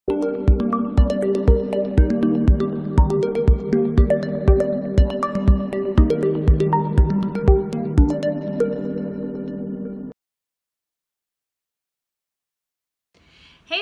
Hey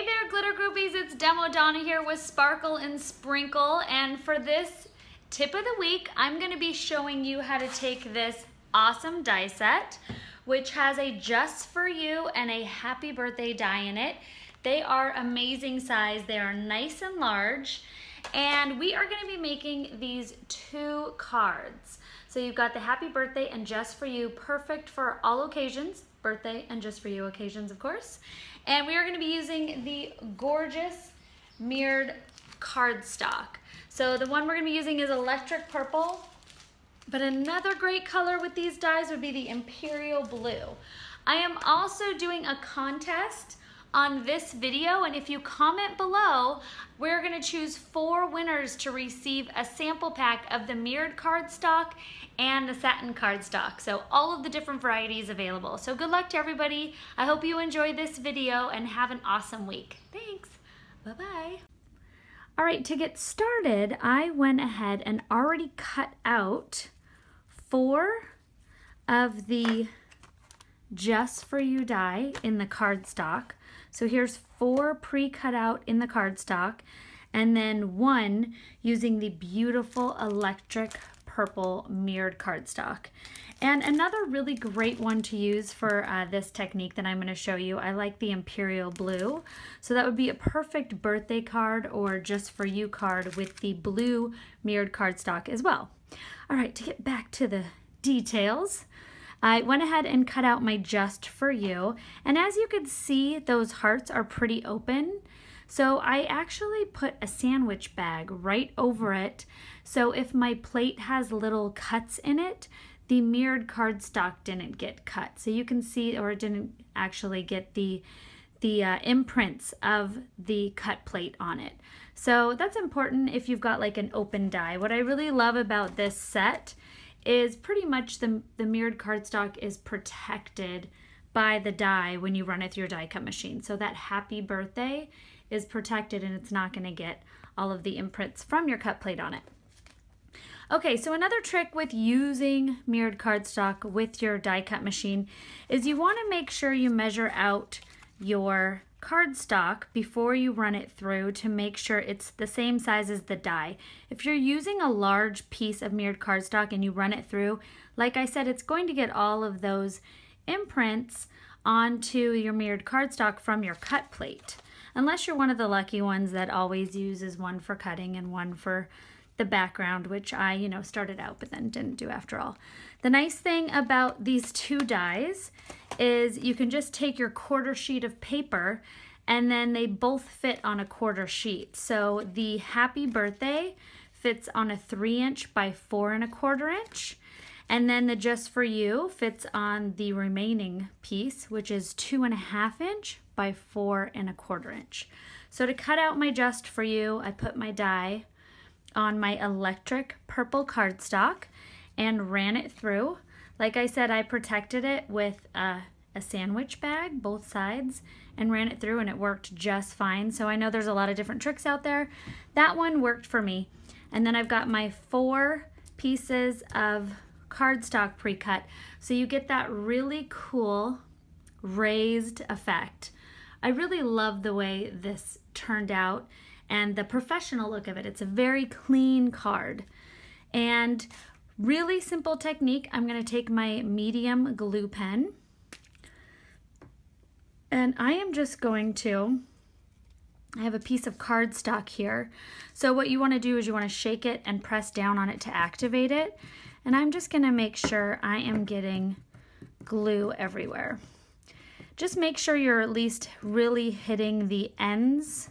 there, glitter groupies, it's Donna here with Sparkle and Sprinkle, and for this tip of the week, I'm going to be showing you how to take this awesome die set, which has a just for you and a happy birthday die in it. They are amazing size, they are nice and large, and we are going to be making these two cards. So you've got the happy birthday and just for you, perfect for all occasions, birthday and just for you occasions, of course. And we are going to be using the gorgeous mirrored cardstock. So the one we're going to be using is electric purple, but another great color with these dies would be the Imperial blue. I am also doing a contest on this video, and if you comment below, we're going to choose 4 winners to receive a sample pack of the mirrored cardstock and the satin cardstock. So all of the different varieties available. So good luck to everybody. I hope you enjoyed this video and have an awesome week. Thanks. Bye-bye. All right, to get started, I went ahead and already cut out 4 of the just for you die in the cardstock. So here's 4 pre-cut out in the cardstock, and then 1 using the beautiful electric purple mirrored cardstock. And another really great one to use for this technique that I'm going to show you, I like the Imperial blue. So that would be a perfect birthday card or just for you card with the blue mirrored cardstock as well. All right, to get back to the details, I went ahead and cut out my just for you, and as you can see, those hearts are pretty open. So I actually put a sandwich bag right over it, so if my plate has little cuts in it, the mirrored cardstock didn't get cut. So you can see, or it didn't actually get the imprints of the cut plate on it. So that's important if you've got like an open die. What I really love about this set is pretty much the mirrored cardstock is protected by the die when you run it through your die cut machine. So that happy birthday is protected and it's not going to get all of the imprints from your cut plate on it. Okay, so another trick with using mirrored cardstock with your die cut machine is you want to make sure you measure out your cardstock before you run it through to make sure it's the same size as the die. If you're using a large piece of mirrored cardstock and you run it through, like I said, it's going to get all of those imprints onto your mirrored cardstock from your cut plate. Unless you're one of the lucky ones that always uses one for cutting and one for the background, which I, started out but then didn't do after all. The nice thing about these two dies is you can just take your quarter sheet of paper and then they both fit on a quarter sheet. So the happy birthday fits on a 3" by 4 1/4 inch. And then the just for you fits on the remaining piece, which is 2 1/2 inch by 4 1/4 inch. So to cut out my just for you, I put my die on my electric purple cardstock and ran it through. Like I said, I protected it with a sandwich bag, both sides, and ran it through and it worked just fine. So I know there's a lot of different tricks out there. That one worked for me. And then I've got my 4 pieces of cardstock pre-cut. So you get that really cool raised effect. I really love the way this turned out and the professional look of it. It's a very clean card. And really simple technique. I'm going to take my medium glue pen and I am just going to, I have a piece of cardstock here. So what you want to do is you want to shake it and press down on it to activate it. And I'm just going to make sure I am getting glue everywhere. Just make sure you're at least really hitting the ends,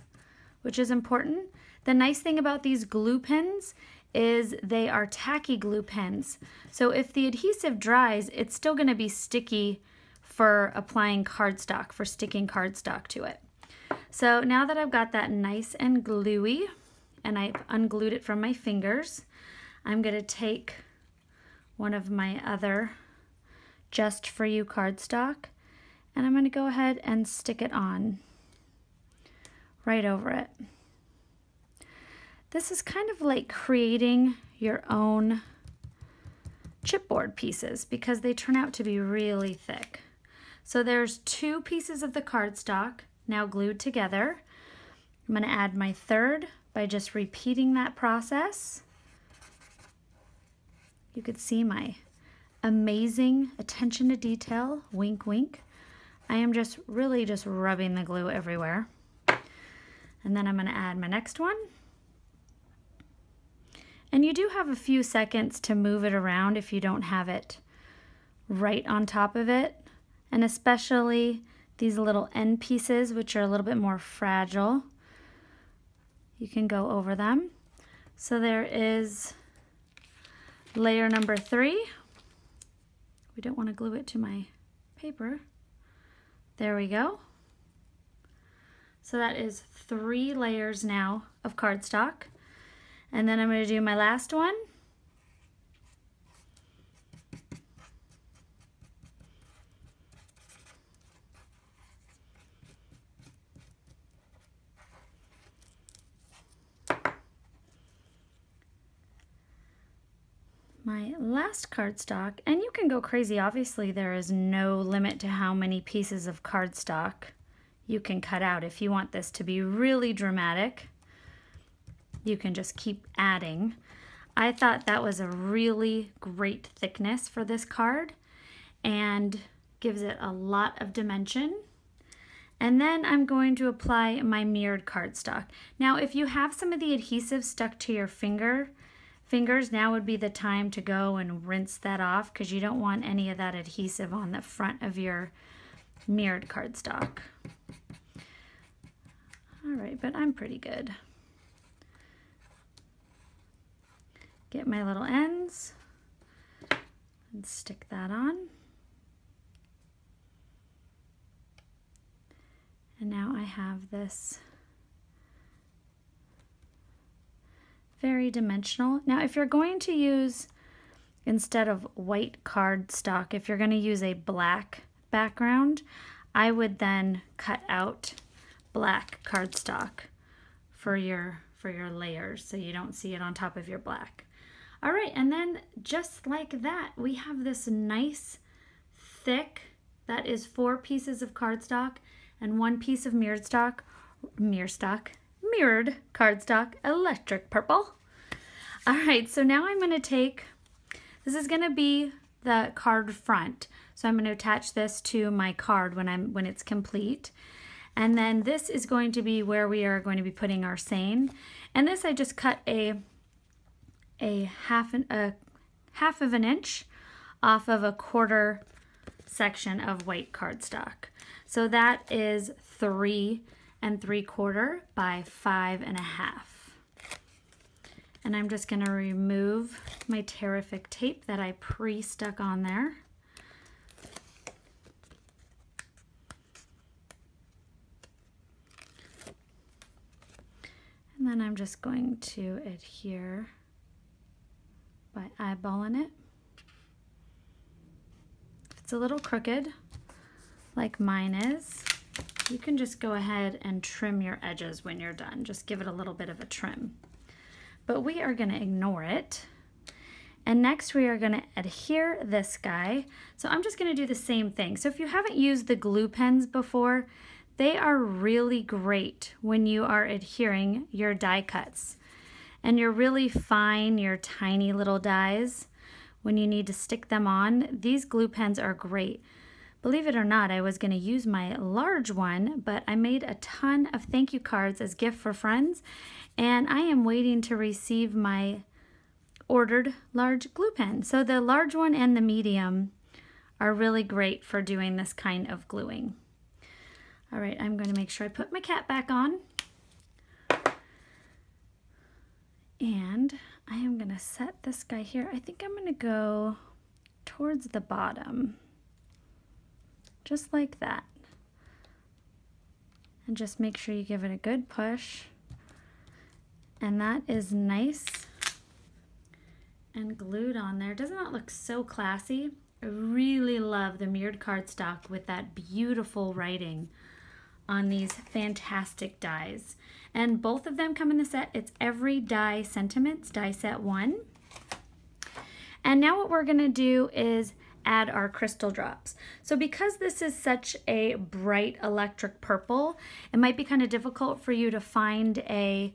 which is important. The nice thing about these glue pens is they are tacky glue pens. So if the adhesive dries, it's still going to be sticky for applying cardstock, for sticking cardstock to it. So now that I've got that nice and gluey and I've unglued it from my fingers, I'm going to take one of my other just for you cardstock and I'm going to go ahead and stick it on right over it. This is kind of like creating your own chipboard pieces because they turn out to be really thick. So there's 2 pieces of the cardstock now glued together. I'm going to add my third by just repeating that process. You could see my amazing attention to detail, wink wink. I am just really just rubbing the glue everywhere. And then I'm going to add my next one. And you do have a few seconds to move it around if you don't have it right on top of it. And especially these little end pieces, which are a little bit more fragile. You can go over them. So there is layer number 3. We don't want to glue it to my paper. There we go. So that is 3 layers now of cardstock. And then I'm going to do my last one. My last cardstock, and you can go crazy. Obviously, there is no limit to how many pieces of cardstock you can cut out. If you want this to be really dramatic, you can just keep adding. I thought that was a really great thickness for this card and gives it a lot of dimension. And then I'm going to apply my mirrored cardstock. Now, if you have some of the adhesive stuck to your fingers, now would be the time to go and rinse that off because you don't want any of that adhesive on the front of your mirrored cardstock. All right, but I'm pretty good. Get my little ends and stick that on. And now I have this very dimensional. Now, if you're going to use, instead of white cardstock, if you're going to use a black background, I would then cut out black cardstock for your layers so you don't see it on top of your black. All right, and then just like that, we have this nice thick, that is 4 pieces of cardstock and 1 piece of mirrored cardstock, electric purple. All right, so now I'm gonna take, this is gonna be the card front. So I'm gonna attach this to my card when it's complete. And then this is going to be where we are going to be putting our saying. And this I just cut a half of an inch off of a 1/4 section of white cardstock. So that is 3 3/4 by 5 1/2. And I'm just going to remove my Tear-ific tape that I pre-stuck on there. And then I'm just going to adhere by eyeballing it. If it's a little crooked, like mine is, you can just go ahead and trim your edges when you're done. Just give it a little bit of a trim. But we are going to ignore it. And next we are going to adhere this guy. So I'm just going to do the same thing. So if you haven't used the glue pens before, they are really great when you are adhering your die cuts. And your really fine, your tiny little dies, when you need to stick them on, these glue pens are great. Believe it or not, I was going to use my large one, but I made a ton of thank you cards as gift for friends, and I am waiting to receive my ordered large glue pen. So the large one and the medium are really great for doing this kind of gluing. All right, I'm going to make sure I put my cap back on. And I am going to set this guy here. I think I'm going to go towards the bottom, just like that. And just make sure you give it a good push. And that is nice and glued on there. Doesn't that look so classy? I really love the mirrored cardstock with that beautiful writing on these fantastic dies. And both of them come in the set. It's Every Die Sentiments, die set 1. And now what we're gonna do is add our crystal drops. So because this is such a bright electric purple, it might be kind of difficult for you to find a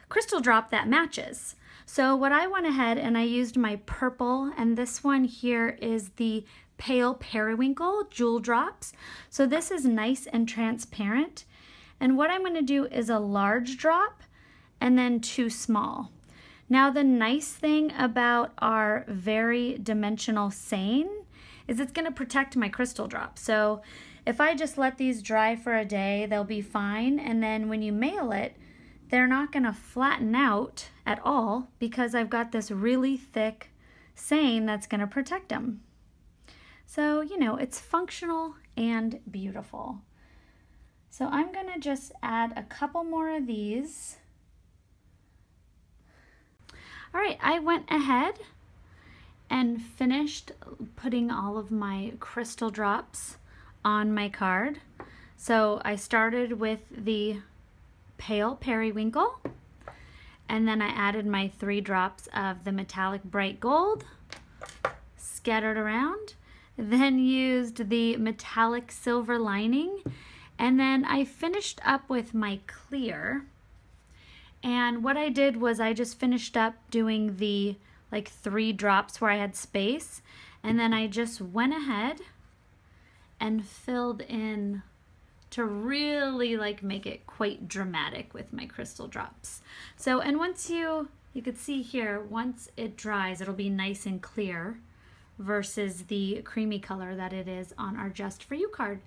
crystal drop that matches. So what I went ahead and I used my purple, and this one here is the Pale Periwinkle Jewel Drops. So this is nice and transparent. And what I'm going to do is a large drop and then 2 small. Now the nice thing about our very dimensional seine is it's going to protect my crystal drops. So if I just let these dry for a day, they'll be fine. And then when you mail it, they're not going to flatten out at all because I've got this really thick seine that's going to protect them. So, you know, it's functional and beautiful. So I'm going to just add a couple more of these. All right, I went ahead and finished putting all of my crystal drops on my card. So I started with the Pale Periwinkle, and then I added my 3 drops of the metallic bright gold, scattered around, then used the metallic silver lining, and then I finished up with my clear. And what I did was I just finished up doing the like 3 drops where I had space, and then I just went ahead and filled in to really like make it quite dramatic with my crystal drops. So, and once you could see here, once it dries, it'll be nice and clear versus the creamy color that it is on our Just For You card.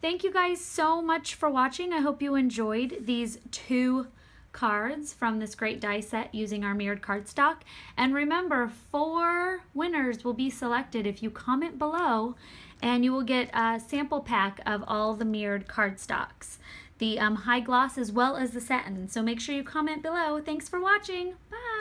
Thank you guys so much for watching. I hope you enjoyed these 2 cards from this great die set using our mirrored cardstock. And remember, 4 winners will be selected if you comment below, and you will get a sample pack of all the mirrored cardstocks, the high gloss as well as the satin. So make sure you comment below. Thanks for watching. Bye.